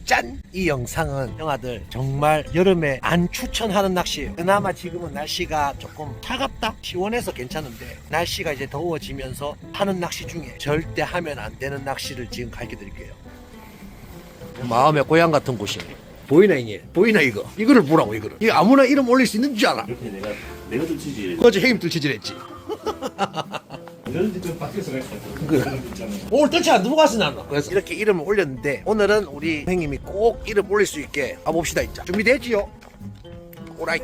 짠! 이 영상은 형아들 정말 여름에 안 추천하는 낚시예요. 그나마 지금은 날씨가 조금 차갑다? 시원해서 괜찮은데 날씨가 이제 더워지면서 하는 낚시 중에 절대 하면 안 되는 낚시를 지금 가르쳐 드릴게요. 마음의 고향 같은 곳이네. 보이나 이게? 보이나 이거? 이거를 보라고 이거를. 이거 아무나 이름 올릴 수 있는 줄 알아? 이렇게 내가 들치지. 어제 형님 들치질했지. 이런 좀 밖에서 갈 수 오늘 떨치 안 들어갔어 나는. 그래서 이렇게 이름을 올렸는데 오늘은 우리 형님이 꼭 이름 올릴 수 있게 가봅시다. 진짜 준비됐지요? 오라이.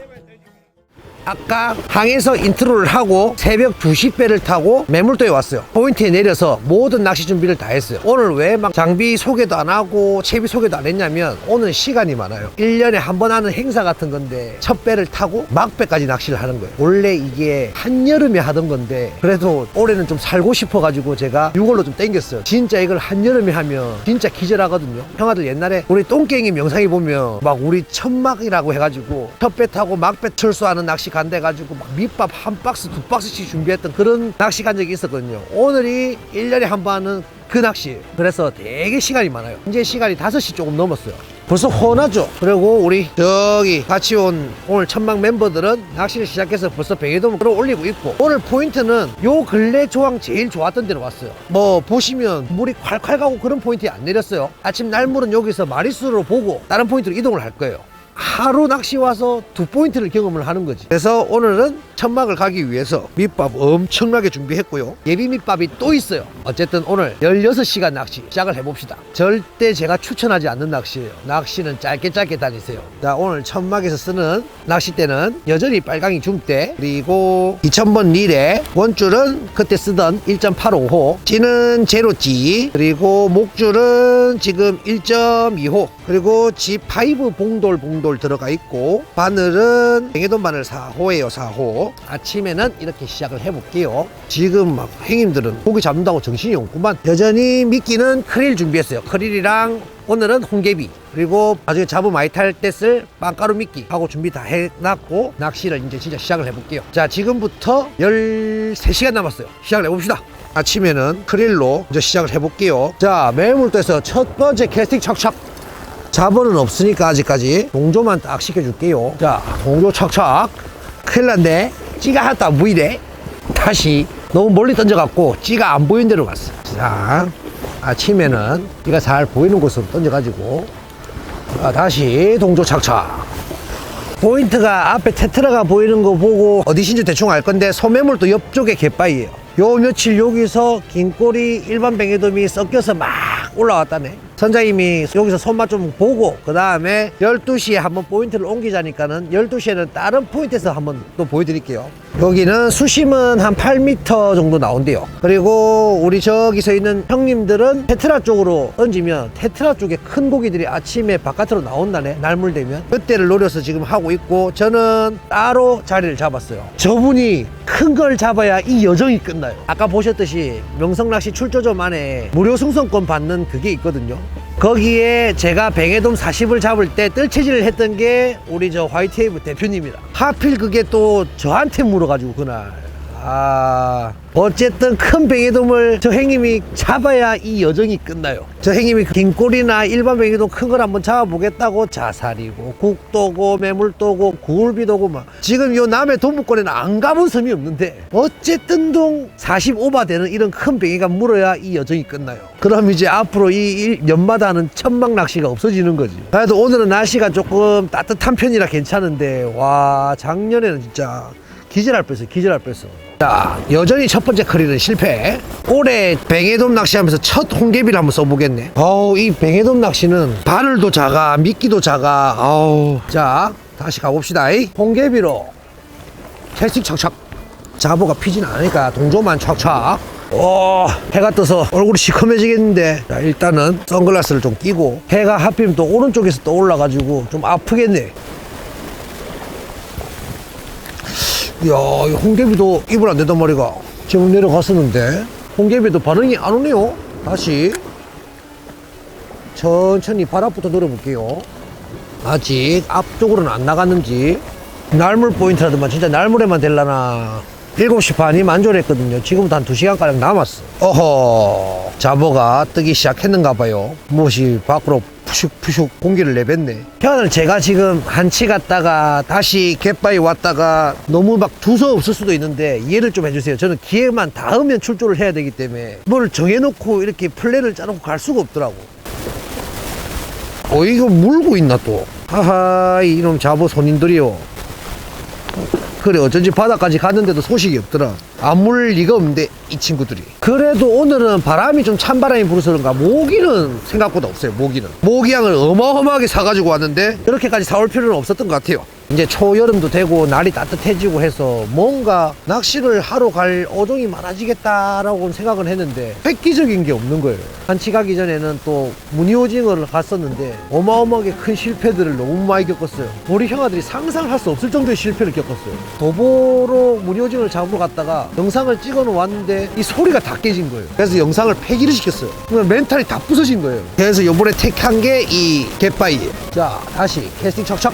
아까 항에서 인트로를 하고 새벽 2시 배를 타고 매물도에 왔어요. 포인트에 내려서 모든 낚시 준비를 다 했어요. 오늘 왜 막 장비 소개도 안 하고 채비 소개도 안 했냐면 오늘 시간이 많아요. 1년에 한 번 하는 행사 같은 건데 첫 배를 타고 막배까지 낚시를 하는 거예요. 원래 이게 한여름에 하던 건데 그래도 올해는 좀 살고 싶어 가지고 제가 6월로 좀 땡겼어요. 진짜 이걸 한여름에 하면 진짜 기절하거든요. 형아들 옛날에 우리 똥깽이 영상에 보면 막 우리 천막이라고 해가지고 첫 배 타고 막배 철수하는 낚시 간대 가지고 막 밑밥 한 박스 두 박스씩 준비했던 그런 낚시 간 적이 있었거든요. 오늘이 1년에 한 번 하는 그 낚시. 그래서 되게 시간이 많아요. 이제 시간이 5시 조금 넘었어요. 벌써 훤하죠. 그리고 우리 저기 같이 온 오늘 천막 멤버들은 낚시를 시작해서 벌써 뱅에돔을 끌어올리고 있고, 오늘 포인트는 요 근래 조항 제일 좋았던 데로 왔어요. 뭐 보시면 물이 콸콸 가고 그런 포인트에 안 내렸어요. 아침 날물은 여기서 마리수로 보고 다른 포인트로 이동을 할 거예요. 하루 낚시 와서 2포인트를 경험을 하는 거지. 그래서 오늘은 천막을 가기 위해서 밑밥 엄청나게 준비했고요. 예비 밑밥이 또 있어요. 어쨌든 오늘 16시간 낚시 시작을 해봅시다. 절대 제가 추천하지 않는 낚시예요. 낚시는 짧게 다니세요. 자, 오늘 천막에서 쓰는 낚싯대는 여전히 빨강이 중대, 그리고 2000번 릴에, 원줄은 그때 쓰던 1.85호, 찌는 제로찌, 그리고 목줄은 지금 1.2호, 그리고 G5 봉돌 들어가 있고, 바늘은 뱅에돔 바늘 4호예요. 4호. 아침에는 이렇게 시작을 해볼게요. 지금 막 형님들은 고기 잡는다고 정신이 없구만. 여전히 미끼는 크릴 준비했어요. 크릴이랑 오늘은 홍개비, 그리고 나중에 잡음 많이 탈 때 쓸 빵가루 미끼 하고 준비 다 해놨고 낚시를 이제 진짜 시작을 해볼게요. 자, 지금부터 13시간 남았어요. 시작을 해봅시다. 아침에는 크릴로 이제 시작을 해볼게요. 자, 매물도에서 첫 번째 캐스팅 착착. 잡어는 없으니까 아직까지 동조만 딱 시켜줄게요. 자, 동조 착착. 큰일 났네. 찌가 하나도 안 보이네. 다시 너무 멀리 던져갖고 찌가 안 보이는 데로 갔어. 자, 아침에는 찌가 잘 보이는 곳으로 던져가지고, 자, 다시 동조 착착. 포인트가 앞에 테트라가 보이는 거 보고 어디신지 대충 알 건데, 소매물도 옆쪽에 갯바위예요. 요 며칠 여기서 긴꼬리 일반 뱅에돔이 섞여서 막 올라왔다네. 선장님이 여기서 손맛 좀 보고 그 다음에 12시에 한번 포인트를 옮기자니까는 12시에는 다른 포인트에서 한번 또 보여드릴게요. 여기는 수심은 한 8m 정도 나온대요. 그리고 우리 저기 서 있는 형님들은 테트라 쪽으로 던지면 테트라 쪽에 큰 고기들이 아침에 바깥으로 나온다네. 날물 되면 그때를 노려서 지금 하고 있고, 저는 따로 자리를 잡았어요. 저분이 큰 걸 잡아야 이 여정이 끝나요. 아까 보셨듯이 명성낚시 출조점 안에 무료 승선권 받는 그게 있거든요. 거기에 제가 뱅에돔 40을 잡을 때 뜰채질을 했던 게 우리 저 화이트웨이브 대표님이라. 하필 그게 또 저한테 물어가지고 그날, 어쨌든 큰 뱅에돔을 저 형님이 잡아야 이 여정이 끝나요. 저 형님이 긴꼬리나 일반 뱅에돔 큰 걸 한번 잡아보겠다고 자살이고 국도고 매물도고 굴비도고 막, 지금 요 남해 동부권에는 안 가본 섬이 없는데 어쨌든 동 40 오버 되는 이런 큰 뱅에가 물어야 이 여정이 끝나요. 그럼 이제 앞으로 이 년마다 하는 천막 낚시가 없어지는 거지. 그래도 오늘은 날씨가 조금 따뜻한 편이라 괜찮은데, 와, 작년에는 진짜 기절할 뻔했어. 자, 여전히 첫 번째 크릴은 실패. 올해 뱅에돔 낚시하면서 첫 홍개비를 한번 써보겠네. 이 뱅에돔 낚시는 바늘도 작아, 미끼도 작아. 자, 다시 가봅시다. 홍개비로 캐스팅 착착. 자보가 피진 않으니까 동조만 착착. 해가 떠서 얼굴이 시커매지겠는데, 자, 일단은 선글라스를 좀 끼고, 해가 하필 또 오른쪽에서 또 올라가지고 좀 아프겠네. 이야, 이 홍개비도 입을 안 대단 말이가. 지금 내려갔었는데 홍개비도 반응이 안 오네요. 다시 천천히 바닥부터 노려볼게요. 아직 앞쪽으로는 안 나갔는지. 날물 포인트라더만 진짜 날물에만 될라나. 7시 반이 만조했거든요. 지금부터 한 2시간가량 남았어. 어허, 잡어가 뜨기 시작했는가 봐요. 무엇이 밖으로 푸슉푸슉 공기를 내뱉네. 편을 제가 지금 한치 갔다가 다시 갯바위 왔다가 너무 막 두서없을 수도 있는데 이해를 좀 해주세요. 저는 기회만 닿으면 출조를 해야 되기 때문에 뭘 정해놓고 이렇게 플랜을 짜놓고 갈 수가 없더라고. 이거 물고 있나 또. 하하, 이놈 잡어 손님들이요. 그래, 어쩐지 바다까지 갔는데도 소식이 없더라. 안 물 리가 없는데 이 친구들이. 그래도 오늘은 바람이 좀 찬바람이 불어서 그런가 모기는 생각보다 없어요. 모기향을 어마어마하게 사가지고 왔는데 이렇게까지 사올 필요는 없었던 것 같아요. 이제 초여름도 되고 날이 따뜻해지고 해서 뭔가 낚시를 하러 갈 어종이 많아지겠다라고 생각을 했는데 획기적인 게 없는 거예요. 한치 가기 전에는 또 무늬오징어를 갔었는데 어마어마하게 큰 실패들을 너무 많이 겪었어요. 우리 형아들이 상상할 수 없을 정도의 실패를 겪었어요. 도보로 무늬오징어를 잡으러 갔다가 영상을 찍어 놓았는데 이 소리가 다 깨진 거예요. 그래서 영상을 폐기를 시켰어요. 멘탈이 다 부서진 거예요. 그래서 이번에 택한 게 이 갯바위예요. 자, 다시 캐스팅 척척.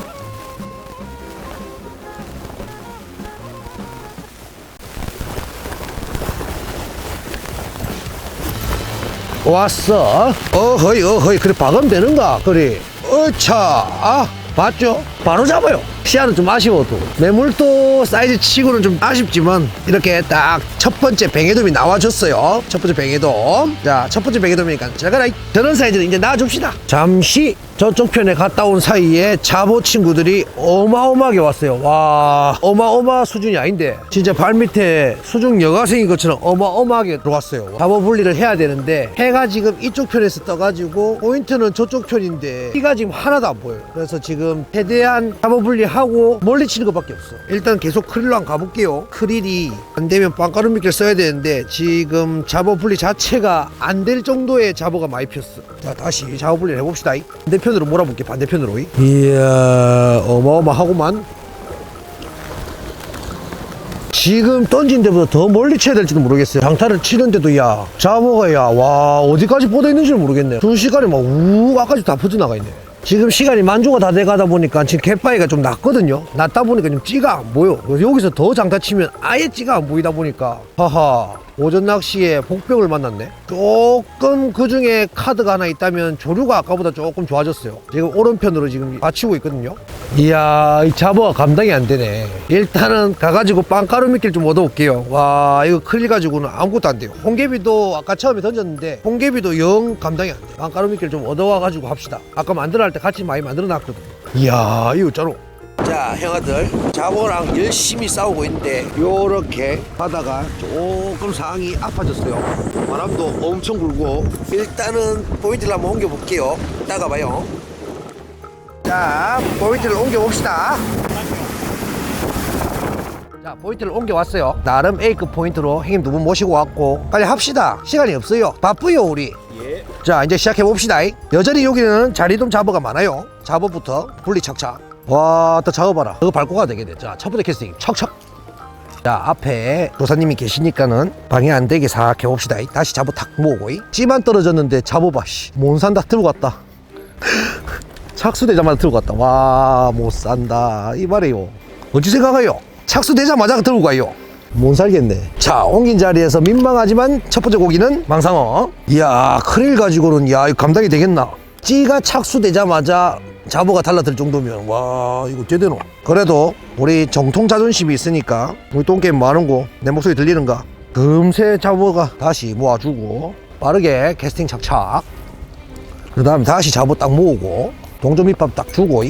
왔어. 어허이 그래 박으면 되는가. 그래 어차. 봤죠? 바로 잡아요. 시야는 좀 아쉬워도 매물도 사이즈 치고는 좀 아쉽지만 이렇게 딱 첫 번째 뱅에돔이 나와줬어요. 첫 번째 뱅에돔. 자, 첫 번째 뱅에돔이니까 잘 가라. 저런 사이즈는 이제 놔줍시다. 잠시 저쪽 편에 갔다 온 사이에 잡어 친구들이 어마어마하게 왔어요. 와, 어마어마 수준이 아닌데 진짜 발밑에 수중 여가생인 것처럼 어마어마하게 들어왔어요. 잡어 분리를 해야 되는데 해가 지금 이쪽 편에서 떠가지고 포인트는 저쪽 편인데 해가 지금 하나도 안 보여요. 그래서 지금 최대한 잡어 분리하고 멀리 치는 것밖에 없어. 일단 계속 크릴로 한번 가볼게요. 크릴이 안 되면 빵가루 미끼를 써야 되는데 지금 잡어 분리 자체가 안 될 정도의 잡어가 많이 폈어. 자, 다시 잡어 분리를 해봅시다. 반대편으로 몰아볼게. 반대편으로. 이야, 어마어마하구만. 지금 던진 데보다 더 멀리 쳐야 될지도 모르겠어요. 장타를 치는데도 야 잡어가 야 와 어디까지 뻗어 있는지를 모르겠네. 순식간에 막 우욱 아까지 다 퍼져나가 있네. 지금 시간이 만조가 다 돼가다 보니까 지금 갯바위가 좀 낮거든요. 낮다 보니까 좀 찌가 안 보여. 그래서 여기서 더 장타 치면 아예 찌가 안 보이다 보니까 하하, 오전 낚시에 복병을 만났네. 조금 그중에 카드가 하나 있다면 조류가 아까보다 조금 좋아졌어요. 지금 오른편으로 지금 받치고 있거든요. 이야, 이 잡어가 감당이 안 되네. 일단은 가가지고 빵가루 미끼를 좀 얻어올게요. 와, 이거 크릴 가지고는 아무것도 안 돼요. 홍개비도 아까 처음에 던졌는데 홍개비도 영 감당이 안 돼. 빵가루 미끼를 좀 얻어와가지고 합시다. 아까 만들어 할 때 같이 많이 만들어 놨거든. 이야, 이거 짜로. 자, 형아들 잡어랑 열심히 싸우고 있는데 요렇게 바다가 조금 상황이 아파졌어요. 바람도 엄청 불고 일단은 포인트를 한번 옮겨 볼게요. 따가 봐요. 자, 포인트를 옮겨 봅시다. 자, 포인트를 옮겨 왔어요. 나름 A급 포인트로 형님 두 분 모시고 왔고 빨리 합시다. 시간이 없어요. 바쁘요 우리. 예. 자, 이제 시작해 봅시다. 여전히 여기는 자리돔 잡어가 많아요. 잡어부터 분리 착착. 와, 또 잡아봐라. 이거 밟고 가야 되겠네. 자, 첫 번째 캐스팅 척척. 자, 앞에 도사님이 계시니까는 방해 안 되게 싹 해봅시다. 다시 잡어 탁 모으고. 찌만 떨어졌는데 잡어봐. 못 산다. 들고 갔다. 착수되자마자 들고 갔다. 와, 못 산다 이 말이에요. 어찌 생각해요? 착수되자마자 들고 가요. 못 살겠네. 자, 옮긴 자리에서 민망하지만 첫 번째 고기는 망상어. 이야, 크릴 가지고는 야 이거 감당이 되겠나. 찌가 착수되자마자 잡어가 달라들 정도면 와 이거 제대로. 그래도 우리 정통 자존심이 있으니까 우리 똥게임 뭐하는 거 내 목소리 들리는가. 금세 잡어가 다시 모아주고 빠르게 캐스팅 착착. 그 다음에 다시 잡어 딱 모으고 동전 밑밥 딱 주고.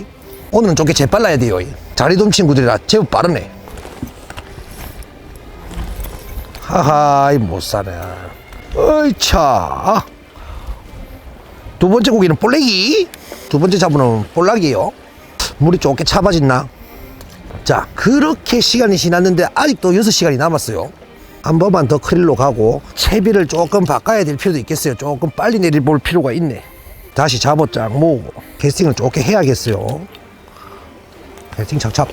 오늘은 좀 재빨라야 돼요. 자리돔 친구들이라 제법 빠르네. 하하, 못사네. 어이차. 두 번째 고기는 볼래기. 두 번째 잡으는 볼락이에요. 물이 조금 차봐졌나. 자, 그렇게 시간이 지났는데 아직도 6시간이 남았어요. 한 번만 더 크릴로 가고 채비를 조금 바꿔야 될 필요도 있겠어요. 조금 빨리 내려볼 필요가 있네. 다시 잡어 쫙 모으고 캐스팅을 좋게 해야겠어요. 캐스팅 착착.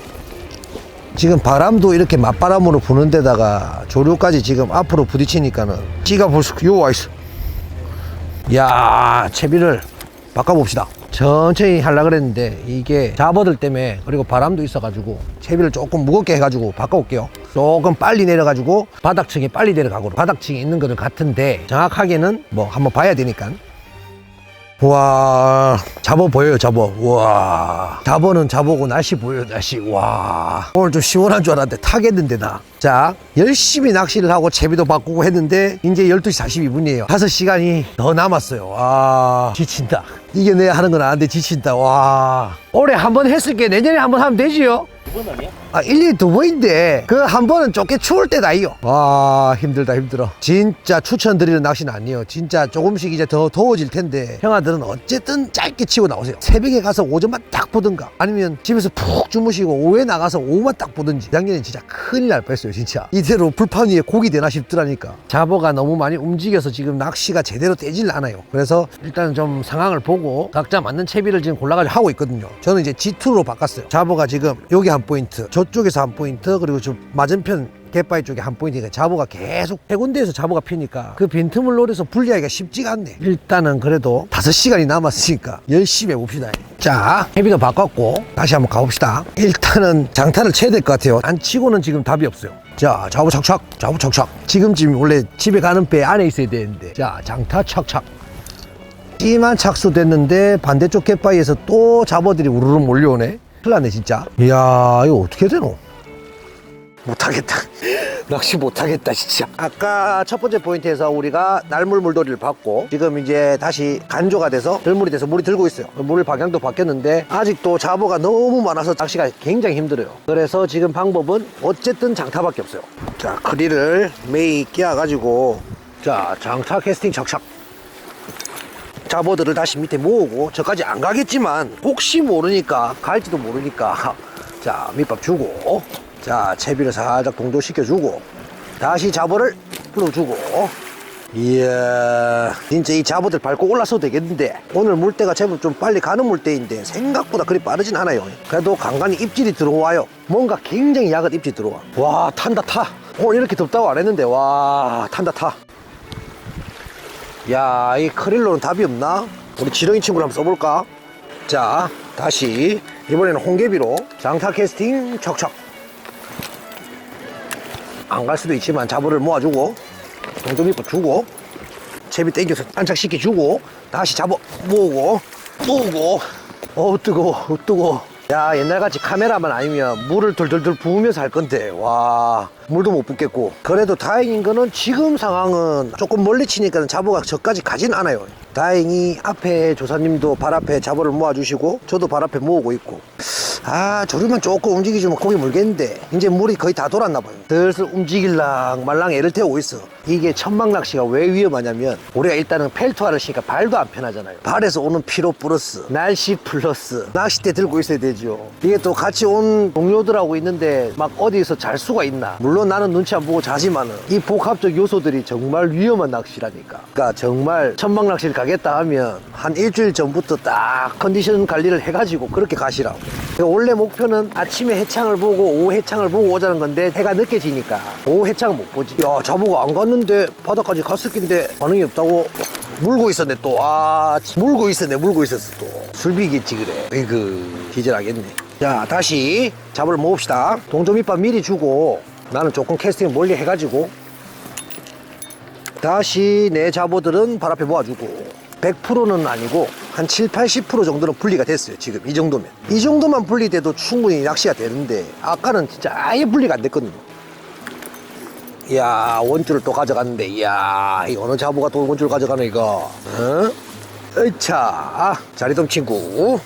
지금 바람도 이렇게 맞바람으로 부는 데다가 조류까지 지금 앞으로 부딪히니까는 찌가 벌써 요 와있어. 야, 채비를 바꿔봅시다. 천천히 하려고 그랬는데 이게 잡어들 때문에 그리고 바람도 있어가지고 채비를 조금 무겁게 해가지고 바꿔올게요. 조금 빨리 내려가지고 바닥층에 빨리 내려가고 바닥층에 있는 거는 같은데 정확하게는 뭐 한번 봐야 되니까. 와, 잡어 보여요, 잡어. 와, 잡어는 잡어고 날씨 보여요, 날씨. 와, 오늘 좀 시원한 줄 알았는데 타겠는데 나. 자, 열심히 낚시를 하고 채비도 바꾸고 했는데 이제 12시 42분이에요 5시간이 더 남았어요. 와, 지친다. 이게 내가 하는 건 아는데 지친다. 와, 올해 한 번 했을 게 내년에 한 번 하면 되지요? 2번 아니야? 아, 1년에 2번인데 그 한 번은 쫓게 추울 때다요. 와, 힘들다 힘들어. 진짜 추천드리는 낚시는 아니에요. 진짜 조금씩 이제 더 더워질 텐데 형아들은 어쨌든 짧게 치고 나오세요. 새벽에 가서 오전만 딱 보든가 아니면 집에서 푹 주무시고 오후에 나가서 오후만 딱 보든지. 작년엔 진짜 큰일 날 뻔했어요 진짜. 이대로 불판 위에 고기 되나 싶더라니까. 잡어가 너무 많이 움직여서 지금 낚시가 제대로 되질 않아요. 그래서 일단 좀 상황을 보고 각자 맞는 채비를 지금 골라가지고 하고 있거든요. 저는 이제 G2로 바꿨어요. 잡어가 지금 여기 한 포인트, 저쪽에서 한 포인트, 그리고 저 맞은편 갯바위 쪽에 한 포인트니까 잡어가 계속 세 군데에서 잡어가 피니까 그 빈틈을 노려서 분리하기가 쉽지가 않네. 일단은 그래도 5시간이 남았으니까 열심히 해봅시다. 자, 해비도 바꿨고 다시 한번 가봅시다. 일단은 장타를 쳐야 될 것 같아요. 안 치고는 지금 답이 없어요. 자, 잡어 착착, 잡어 착착. 지금쯤 원래 집에 가는 배 안에 있어야 되는데, 자, 장타 착착. 찌만 착수됐는데 반대쪽 갯바위에서 또 잡어들이 우르르 몰려오네. 큰일 났네 진짜. 이야, 이거 어떻게 되노? 못하겠다. 낚시 못하겠다 진짜. 아까 첫 번째 포인트에서 우리가 날물 물돌이를 받고 지금 이제 다시 간조가 돼서 들물이 돼서 물이 들고 있어요. 물 방향도 바뀌었는데 아직도 잡어가 너무 많아서 낚시가 굉장히 힘들어요. 그래서 지금 방법은 어쨌든 장타밖에 없어요. 자, 크릴을 메이 끼워가지고, 자, 장타 캐스팅 착착. 잡어들을 다시 밑에 모으고, 저까지 안 가겠지만 혹시 모르니까, 갈지도 모르니까, 자, 밑밥 주고, 자, 채비를 살짝 동조시켜주고, 다시 잡어를 풀어주고. 이야, 진짜 이 잡어들 밟고 올라서도 되겠는데, 오늘 물때가 제법 좀 빨리 가는 물때인데 생각보다 그리 빠르진 않아요. 그래도 간간히 입질이 들어와요. 뭔가 굉장히 야간 입질이 들어와. 와, 탄다 타. 오늘 이렇게 덥다고 안 했는데, 와, 탄다 타. 야, 이 크릴로는 답이 없나? 우리 지렁이 친구를 한번 써볼까? 자, 다시 이번에는 홍개비로 장타 캐스팅 척척. 안 갈 수도 있지만 잡어를 모아주고, 동동이도 주고, 채비 땡겨서 안착시켜주고, 다시 잡어 모으고, 뜨거워, 뜨거워. 야, 옛날같이 카메라만 아니면 물을 돌돌돌 부으면서 할 건데, 와, 물도 못 붓겠고. 그래도 다행인 거는 지금 상황은 조금 멀리 치니까 잡어가 저까지 가진 않아요. 다행히 앞에 조사님도 발 앞에 잡어를 모아주시고, 저도 발 앞에 모으고 있고. 아, 조류만 조금 움직이주면 고기 물겠는데 이제 물이 거의 다 돌았나 봐요. 슬슬 움직일랑 말랑 애를 태우고 있어. 이게 천막 낚시가 왜 위험하냐면, 우리가 일단은 펠토화를 시니까 발도 안 편하잖아요. 발에서 오는 피로 플러스 날씨 플러스 낚싯대 들고 있어야 되죠. 이게 또 같이 온 동료들하고 있는데 막 어디서 잘 수가 있나. 물론 나는 눈치 안 보고 자지만은 이 복합적 요소들이 정말 위험한 낚시라니까. 그러니까 정말 천막 낚시를 가겠다 하면 한 일주일 전부터 딱 컨디션 관리를 해가지고 그렇게 가시라고. 원래 목표는 아침에 해창을 보고 오후 해창을 보고 오자는 건데 해가 늦게 지니까 오후 해창은 못 보지. 야, 잡어가 안 갔는데 바닥까지 갔을 낀데 반응이 없다고. 물고 있었네 또. 아, 물고 있었어 또. 술비겠지 그래. 에이그, 기절하겠네. 자, 다시 잡어를 모읍시다. 동조밑밥 미리 주고, 나는 조금 캐스팅 멀리 해가지고 다시 내 잡어들은 발 앞에 모아주고. 100%는 아니고 한 7-80% 정도는 분리가 됐어요. 지금 이 정도면. 이 정도만 분리돼도 충분히 낚시가 되는데 아까는 진짜 아예 분리가 안 됐거든요. 이야, 원줄을 또 가져갔는데, 이야, 이 어느 잡어가 또 원줄 가져가네 이거. 어? 으차, 자리돔 친구.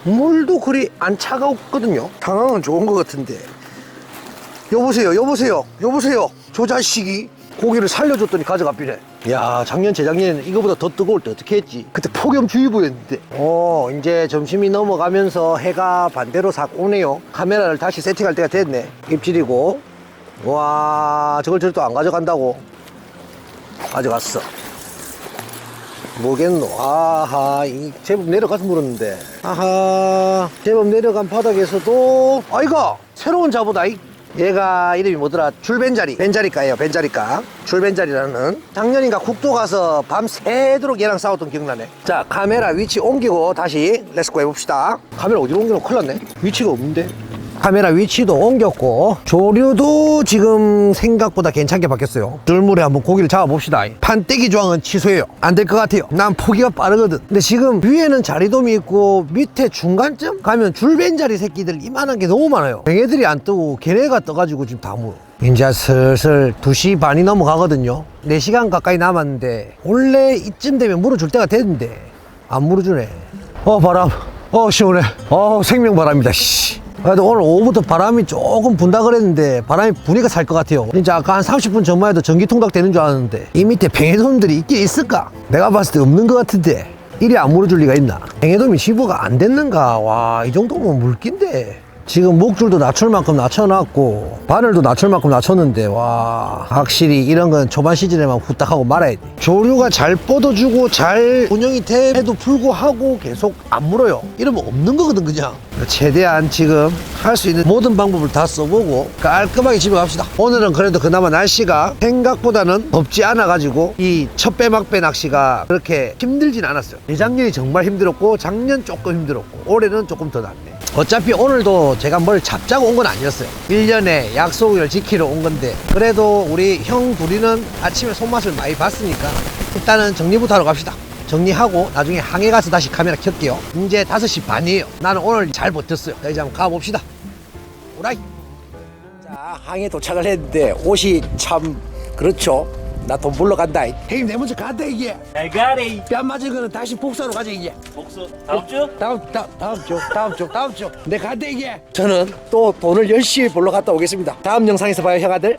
물도 그리 안 차가웠거든요. 상황은 좋은 것 같은데. 여보세요. 저 자식이 고기를 살려줬더니 가져가 비네. 야, 작년 재작년에는 이거보다 더 뜨거울 때 어떻게 했지? 그때 폭염주의보였는데. 이제 점심이 넘어가면서 해가 반대로 싹 오네요. 카메라를 다시 세팅할 때가 됐네. 입질이고. 와, 저걸 또 안 가져간다고? 가져갔어. 뭐겠노? 아하, 이 제법 내려가서 물었는데. 아하, 제법 내려간 바닥에서도, 아이가 새로운 잡어다. 얘가 이름이 뭐더라? 벤자리가예요. 벤자리가. 줄벤자리라는. 작년인가 국도 가서 밤새도록 얘랑 싸웠던 기억나네. 자, 카메라 위치 옮기고 다시 렛츠고 해봅시다. 카메라 어디로 옮기면 큰일 났네. 위치가 없는데. 카메라 위치도 옮겼고 조류도 지금 생각보다 괜찮게 바뀌었어요. 들물에 한번 고기를 잡아봅시다. 판때기 조항은 취소해요. 안 될 것 같아요. 난 포기가 빠르거든. 근데 지금 위에는 자리돔이 있고 밑에 중간쯤 가면 줄벤자리 새끼들 이만한 게 너무 많아요. 뱅애들이 안 뜨고 걔네가 떠가지고 지금 다 물어. 이제 슬슬 2시 반이 넘어가거든요. 4시간 가까이 남았는데 원래 이쯤 되면 물어줄 때가 됐는데 안 물어주네. 바람. 시원해. 생명바람이다. 씨. 그래도 오늘 오후부터 바람이 조금 분다 그랬는데 바람이 부니까 살 것 같아요. 진짜 아까 한 30분 전만 해도 전기 통닭 되는 줄 알았는데 이 밑에 뱅에돔들이 있긴 있을까? 내가 봤을 때 없는 것 같은데 이리 안 물어줄 리가 있나? 뱅에돔이 집어가 안 됐는가? 와, 이 정도면 물기인데. 지금 목줄도 낮출 만큼 낮춰놨고 바늘도 낮출 만큼 낮췄는데 와, 확실히 이런 건 초반 시즌에만 후딱하고 말아야 돼. 조류가 잘 뻗어주고 잘 운영이 돼도 불구하고 계속 안 물어요. 이러면 없는 거거든 그냥. 최대한 지금 할 수 있는 모든 방법을 다 써보고 깔끔하게 집에 갑시다. 오늘은 그래도 그나마 날씨가 생각보다는 덥지 않아 가지고 이 첫배 막배 낚시가 그렇게 힘들진 않았어요. 재작년이 정말 힘들었고 작년 조금 힘들었고 올해는 조금 더 낫네. 어차피 오늘도 제가 뭘 잡자고 온 건 아니었어요. 1년에 약속을 지키러 온 건데 그래도 우리 형 둘이는 아침에 손맛을 많이 봤으니까 일단은 정리부터 하러 갑시다. 정리하고 나중에 항해 가서 다시 카메라 켤게요. 이제 5시 반이에요. 나는 오늘 잘 버텼어요. 자, 이제 한번 가봅시다. 오라이. 자, 항해 도착을 했는데 옷이 참 그렇죠. 나 돈 벌러 간다. 형님 내 먼저 간다 이게. I got it. 뺨 맞은 거는 다시 복사로 가자 이게. 복수. 다음 주? 다음 주. 내 간다 이게. 저는 또 돈을 열심히 벌러 갔다 오겠습니다. 다음 영상에서 봐요 형아들.